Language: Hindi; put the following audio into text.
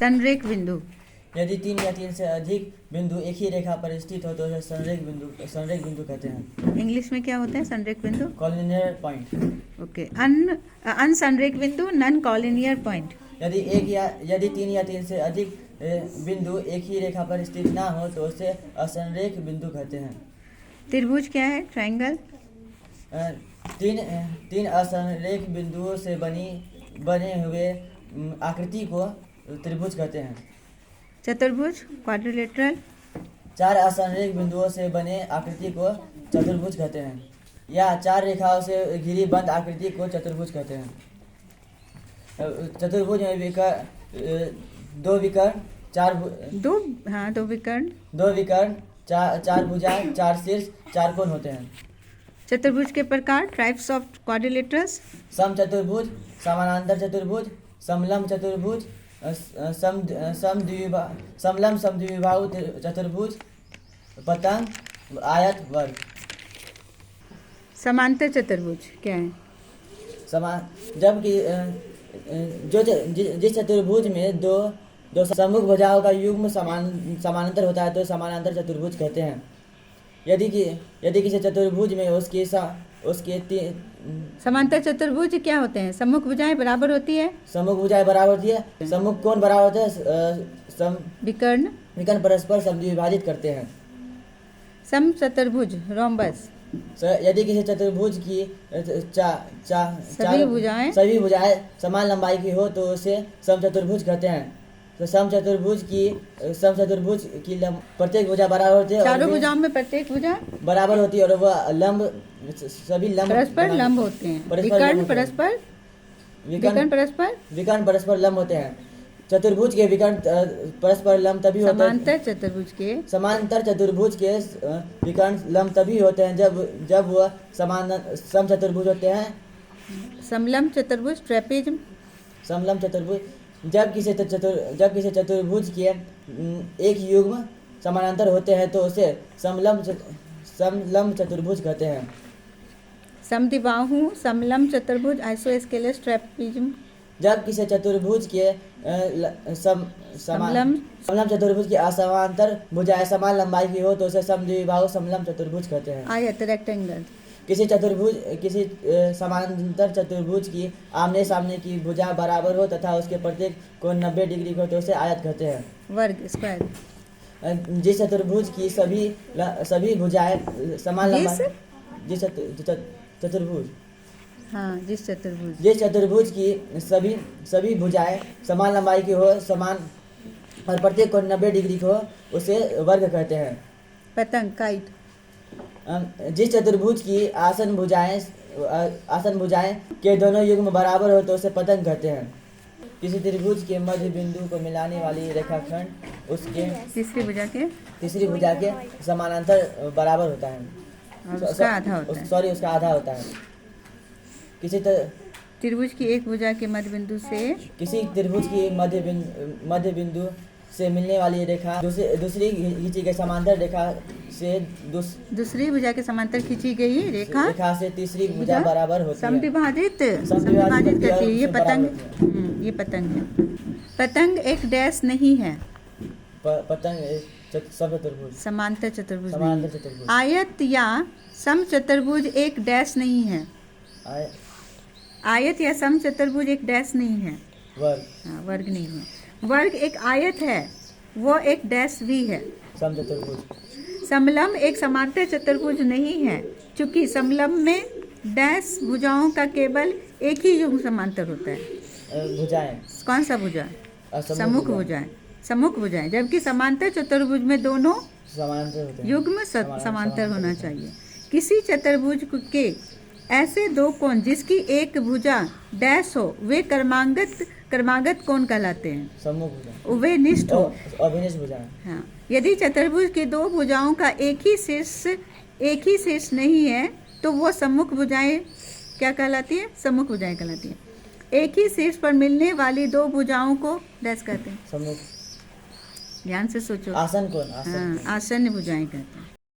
संरेख बिंदु। यदि 3 या 3 से अधिक बिंदु एक ही रेखा पर स्थित हो तो उसे संरेख बिंदु कहते हैं। इंग्लिश में क्या होता है संरेख बिंदु? Collinear point. ओके। अनसंरेख बिंदु, नॉन कॉलिनियर पॉइंट। यदि 3 या 3 से अधिक बिंदु एक ही रेखा पर स्थित ना हो तो उसे असंरेख बिंदु कहते हैं। त्रिभुज क्या है? ट्रायंगल। तीन असंरेख बिंदुओं से बने हुए आकृति को त्रिभुज कहते हैं। चतुर्भुज, क्वाड्रिलेटरल। 4 असंरेख बिंदुओं से बने आकृति को चतुर्भुज कहते हैं, या 4 रेखाओं से घिरी बंद आकृति को चतुर्भुज कहते हैं। चतुर्भुज में दो विकर्ण, चार भुजाएं, 4 शीर्ष, 4 कोण होते हैं। चतुर्भुज के प्रकार, टाइप्स ऑफ क्वाड्रिलेटरल्स। समचतुर्भुज, समानांतर चतुर्भुज, समलंब चतुर्भुज, समलंब समद्विबाहु चतुर्भुज, पतंग, आयत, वर्ग। समांतर चतुर्भुज क्या है? जबकि जिस चतुर्भुज में दो सम्मुख भुजाओं का युग्म समानांतर होता है तो समानांतर चतुर्भुज कहते हैं। यदि किसी चतुर्भुज में उसके समांतर चतुर्भुज क्या होते हैं? सम्मुख भुजाएं बराबर होती है। सम्मुख भुजाएं बराबर होती है। सम्मुख कोण बराबर होते हैं। विकर्ण परस्पर समद्विभाजित करते हैं। समचतुर्भुज, रोम्बस। यदि किसी चतुर्भुज की सभी भुजाएं समान लंबाई की हो तो उसे समचतुर्भुज कहते हैं। तो समचतुर्भुज की प्रत्येक भुजा बराबर होती है। चारों भुजाओं में प्रत्येक भुजा बराबर होती है और वह सभी परस्पर लंब होते हैं। विकर्ण परस्पर लंब होते हैं। चतुर्भुज के विकर्ण परस्पर लंब तभी होते हैं। समांतर चतुर्भुज के विकर्ण लंब तभी होते हैं जब वह समचतुर्भुज होते हैं। समलंब चतुर्भुज, ट्रेपेजियम। समलंब चतुर्भुज, जब किसी चतुर्भुज के एक युग्म समानांतर होते हैं तो उसे समलंब चतुर्भुज कहते हैं। समद्विबाहु, समलंब चतुर्भुज, आइसोस्केलेस, ट्रेपेजियम। जब किसी चतुर्भुज के समलंब चतुर्भुज की असमांतर भुजाएं समान लंबाई की हो तो उसे समद्विबाहु समलंब चतुर्भुज कहते हैं। आयत, रेक्टेंगल। किसी समांतर चतुर्भुज की आमने सामने की भुजा बराबर हो तथा उसके प्रत्येक कोण 90 डिग्री हो तो उसे आयत कहते हैं। वर्ग, स्क्वायर। जिस चतुर्भुज की सभी भुजाएं समान लंबाई, जिस चतुर्भुज की सभी भुजाएं समान लंबाई की हो और प्रत्येक कोण 90 डिग्री हो उसे वर्ग कहते हैं। पतंग, काइट। जिस चतुर्भुज की आसन भुजाएं के दोनों युग्म बराबर हो तो उसे पतंग कहते हैं। किसी त्रिभुज के मध्य बिंदु को मिलाने वाली रेखाखंड उसके तीसरी भुजा के समानांतर बराबर होता है और उसका आधा होता है। किसी त्रिभुज की एक भुजा के मध्य बिंदु से किसी त्रिभुज की मध्य बिंदु से मिलने वाली रेखा दूसरी खींची गई समांतर रेखा से दूसरी भुजा के समांतर खींची गई रेखा से तीसरी भुजा बराबर होती है। समद्विभाजित करती है। ये पतंग है। पतंग एक डैश नहीं है। पतंग समांतर चतुर्भुज। आयत या समचतुर्भुज एक डैश नहीं है। आयत या समचतुर्भुज एक डैश नहीं है। वर्ग नहीं है। वर्ग एक आयत है, वो एक डैश भी है। समलंब एक समांतर चतुर्भुज नहीं है, क्योंकि समलंब में डैश भुजाओं का केवल एक ही युग्म समांतर होता है। भुजाएं कौन सा भुजा? सम्मुख भुजाएं। जबकि समांतर चतुर्भुज में दोनों युग्म समांतर होना चाहिए। किसी चतुर्भुज के ऐसे दो कोण जिसकी एक भुजा डैश हो वे क्रमागत कोण कहलाते हैं। वे निष्ठ हो, अभिनिष्ठ भुजाएं। हाँ। यदि चतुर्भुज की दो भुजाओं का एक ही शीर्ष नहीं है तो वो सम्मुख भुजाएं क्या कहलाती है? सम्मुख भुजाएं कहलाती है। एक ही शीर्ष पर मिलने वाली दो भुजाओं को डैश कहते हैं। सम्मुख। ध्यान से सोचो। आसन कोण। हाँ, आसन भुजाएं कहते हैं।